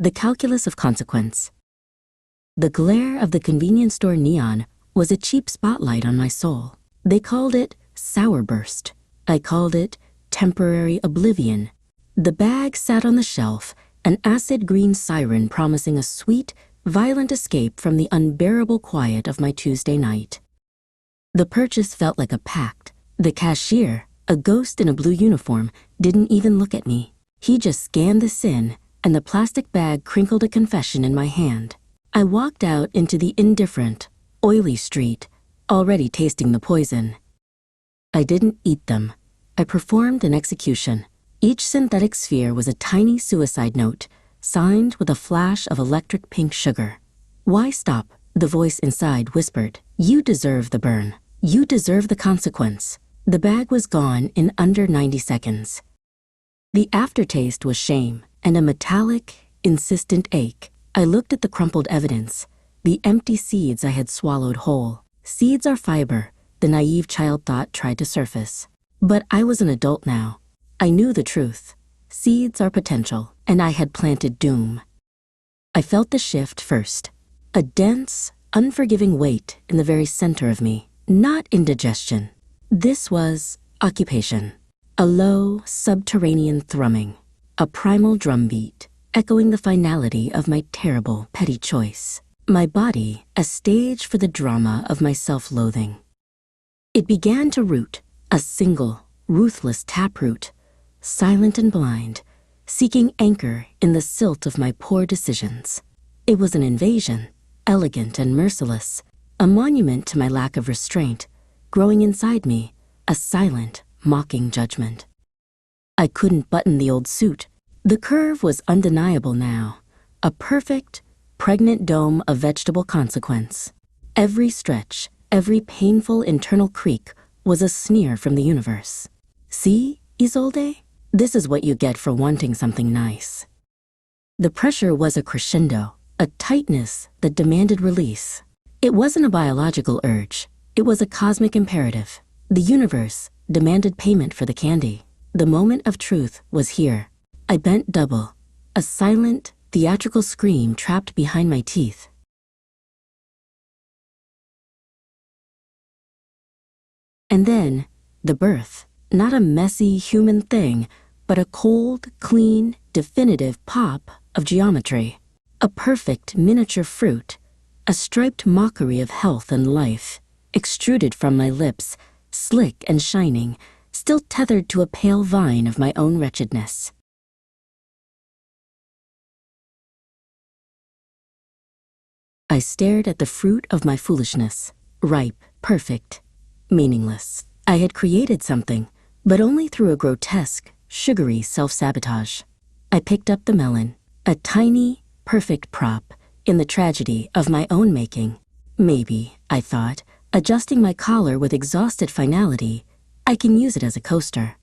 The calculus of consequence. The glare of the convenience store neon was a cheap spotlight on my soul. They called it sour burst. I called it temporary oblivion. The bag sat on the shelf, an acid green siren promising a sweet, violent escape from the unbearable quiet of my Tuesday night. The purchase felt like a pact. The cashier, a ghost in a blue uniform, didn't even look at me. He just scanned the sin, and the plastic bag crinkled a confession in my hand. I walked out into the indifferent, oily street, already tasting the poison. I didn't eat them. I performed an execution. Each synthetic sphere was a tiny suicide note, signed with a flash of electric pink sugar. "Why stop?" the voice inside whispered. "You deserve the burn. You deserve the consequence." The bag was gone in under 90 seconds. The aftertaste was shame and a metallic, insistent ache. I looked at the crumpled evidence, the empty seeds I had swallowed whole. Seeds are fiber, the naive child thought tried to surface. But I was an adult now. I knew the truth. Seeds are potential, and I had planted doom. I felt the shift first. A dense, unforgiving weight in the very center of me. Not indigestion. This was occupation. A low, subterranean thrumming. A primal drumbeat, echoing the finality of my terrible, petty choice. My body, a stage for the drama of my self-loathing. It began to root, a single, ruthless taproot, silent and blind, seeking anchor in the silt of my poor decisions. It was an invasion, elegant and merciless, a monument to my lack of restraint, growing inside me, a silent, mocking judgment. I couldn't button the old suit. The curve was undeniable now, a perfect, pregnant dome of vegetable consequence. Every stretch, every painful internal creak was a sneer from the universe. "See, Isolde? This is what you get for wanting something nice." The pressure was a crescendo, a tightness that demanded release. It wasn't a biological urge. It was a cosmic imperative. The universe demanded payment for the candy. The moment of truth was here. I bent double, a silent, theatrical scream trapped behind my teeth. And then, the birth. Not a messy human thing, but a cold, clean, definitive pop of geometry. A perfect miniature fruit, a striped mockery of health and life, extruded from my lips, slick and shining, still tethered to a pale vine of my own wretchedness. I stared at the fruit of my foolishness, ripe, perfect, meaningless. I had created something, but only through a grotesque, sugary self-sabotage. I picked up the melon, a tiny, perfect prop in the tragedy of my own making. Maybe, I thought, adjusting my collar with exhausted finality, I can use it as a coaster.